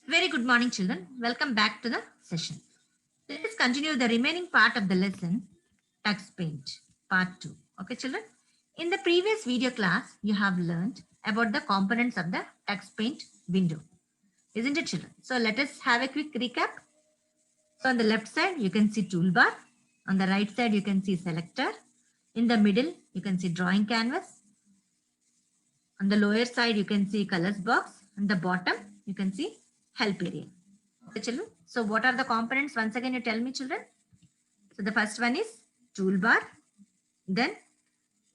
Very good morning, children. Welcome back to the session. Let us continue the remaining part of the lesson, Text Paint, part 2. Okay, children? In the previous video class, you have learned about the components of the Text Paint window. Isn't it, children? So let us have a quick recap. So on the left side, you can see toolbar. On the right side, you can see selector. In the middle, you can see drawing canvas. On the lower side, you can see colors box. On the bottom, you can see help area. Okay, children. So what are the components? Once again, you tell me, children. So the first one is toolbar, then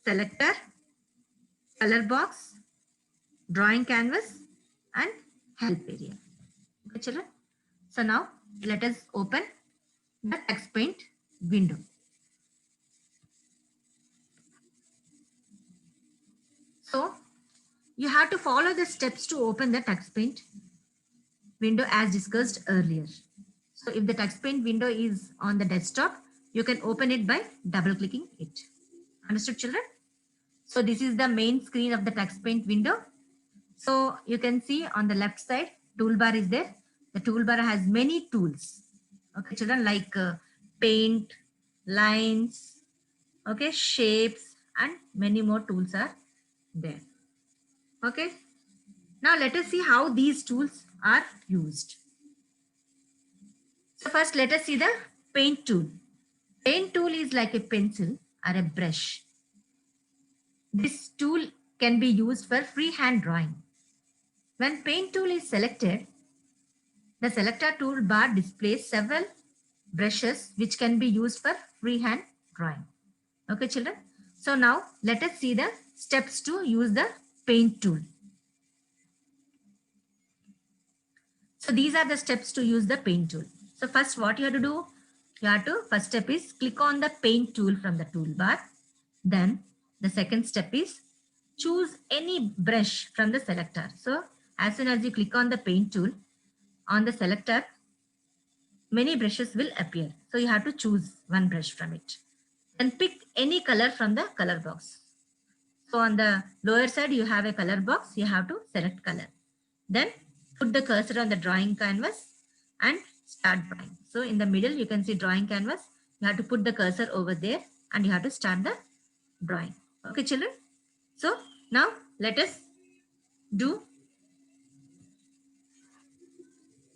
selector, color box, drawing canvas, and help area. Okay, children. So now let us open the text paint window. So you have to follow the steps to open the text paint window as discussed earlier. So if the text paint window is on the desktop, you can open it by double clicking it. Understood, children? So this is the main screen of the text paint window. So you can see on the left side, toolbar is there. The toolbar has many tools. Okay, children, like paint, lines, okay, shapes, and many more tools are there. Okay. Now let us see how these tools are used. So first let us see the paint tool. Paint tool is like a pencil or a brush. This tool can be used for freehand drawing. When paint tool is selected, the selector toolbar displays several brushes which can be used for freehand drawing. Okay, children. So now let us see the steps to use the paint tool. So these are the steps to use the paint tool. So first what you have to do, first step is click on the paint tool from the toolbar. Then the second step is choose any brush from the selector. So as soon as you click on the paint tool on the selector, many brushes will appear. So you have to choose one brush from it. Then pick any color from the color box. So on the lower side, you have a color box. You have to select color. Then put the cursor on the drawing canvas and start drawing. So in the middle, you can see drawing canvas. You have to put the cursor over there and you have to start the drawing. Okay, children. So now let us do.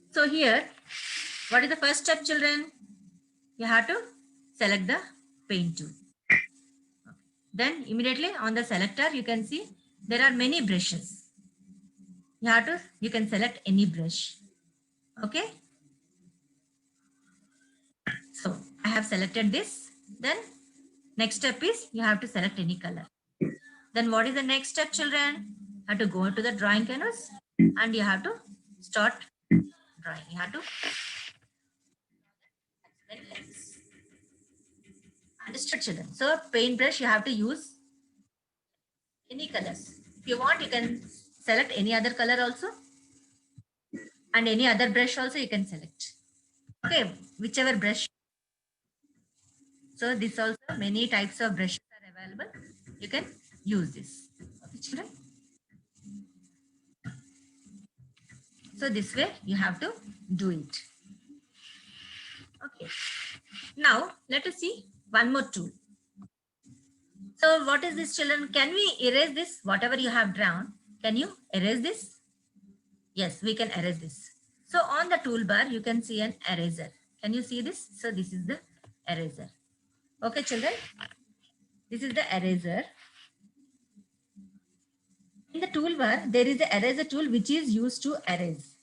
So here, what is the first step, children? You have to select the paint tool. Then immediately on the selector, you can see there are many brushes. You can select any brush. Okay. So I have selected this. Then next step is you have to select any color. Then what is the next step, children? You have to go to the drawing canvas and you have to start drawing. You have to understood, children. So paintbrush, you have to use any colors. If you want, you can select any other color also. And any other brush also you can select. Okay, whichever brush. So this also many types of brushes are available. You can use this. Okay, children. So this way you have to do it. Okay. Now let us see one more tool. So what is this, children? Can we erase this? Whatever you have drawn, can you erase this? Yes, we can erase this. So on the toolbar, you can see an eraser. Can you see this? So this is the eraser. Okay, children. This is the eraser. In the toolbar, there is an eraser tool which is used to erase.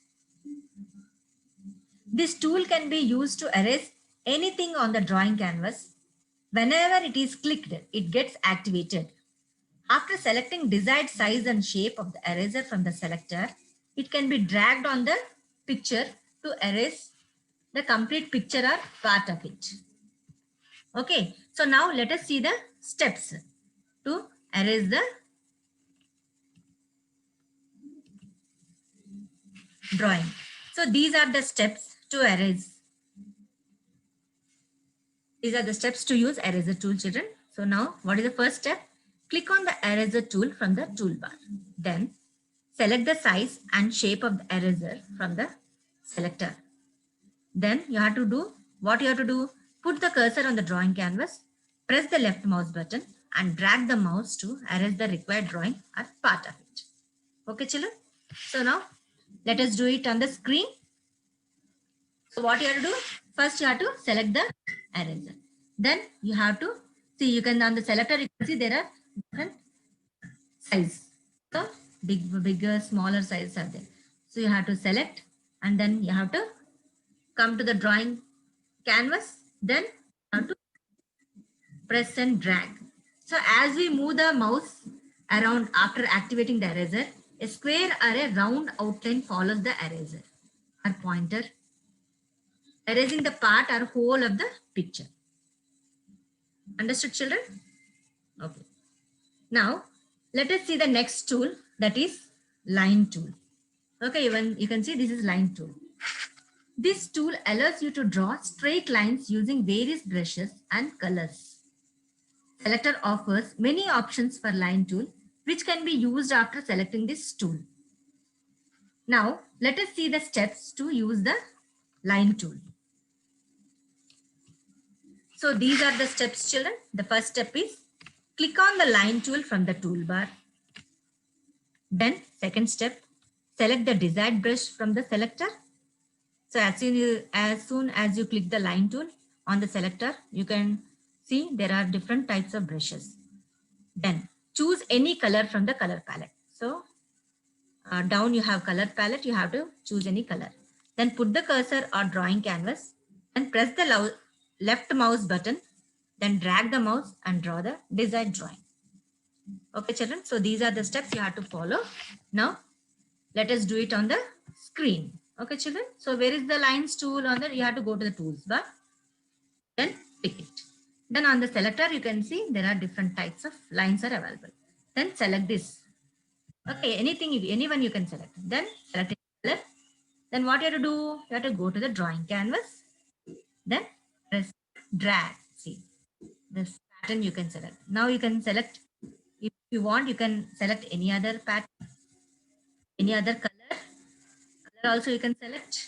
This tool can be used to erase anything on the drawing canvas. Whenever it is clicked, it gets activated. After selecting desired size and shape of the eraser from the selector, it can be dragged on the picture to erase the complete picture or part of it. Okay, so now let us see the steps to erase the drawing. So these are the steps to erase. These are the steps to use eraser tool, children. So now what is the first step? Click on the eraser tool from the toolbar. Then select the size and shape of the eraser from the selector. Then you have to do what you have to do. Put the cursor on the drawing canvas, press the left mouse button and drag the mouse to erase the required drawing or part of it. Okay, children? So now let us do it on the screen. So what you have to do? First you have to select the eraser. Then you have to see, you can on the selector, you can see there are different size. So bigger, smaller sizes are there. So you have to select and then you have to come to the drawing canvas. Then you have to press and drag. So as we move the mouse around after activating the eraser, a square or a round outline follows the eraser or pointer, erasing the part or whole of the picture. Understood, children? Okay. Now, let us see the next tool, that is line tool. Okay, even you can see this is line tool. This tool allows you to draw straight lines using various brushes and colors. Selector offers many options for line tool, which can be used after selecting this tool. Now, let us see the steps to use the line tool. So these are the steps, children. The first step is click on the line tool from the toolbar. Then second step, select the desired brush from the selector. So as soon as you click the line tool on the selector, you can see there are different types of brushes. Then choose any color from the color palette. So down you have color palette, you have to choose any color. Then put the cursor or drawing canvas and press the left mouse button. Then drag the mouse and draw the desired drawing. Okay, children. So these are the steps you have to follow. Now, let us do it on the screen. Okay, children. So where is the lines tool on the? You have to go to the tools bar. Then pick it. Then on the selector, you can see there are different types of lines are available. Then select this. Okay, anyone you can select. Then select color. Then what you have to do? You have to go to the drawing canvas. Then press drag. See this pattern you can select. Now you can select, if you want, you can select any other pattern, any other color. Color also you can select.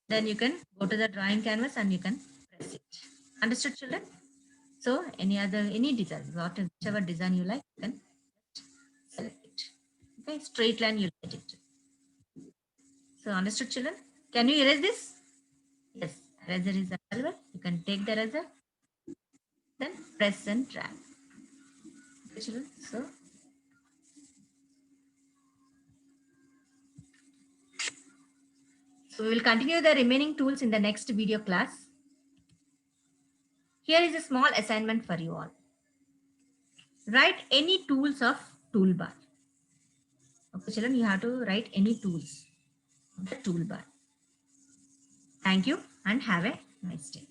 Then you can go to the drawing canvas and you can press it. Understood, children? So any design, whichever design you like, you can select it. Okay, straight line you let it. So understood, children? Can you erase this? Yes, eraser is available. You can take the eraser, then press and drag. Okay, children. So we will continue the remaining tools in the next video class. Here is a small assignment for you all. Write any tools of toolbar. Okay, children, you have to write any tools of the toolbar. Thank you and have a nice day.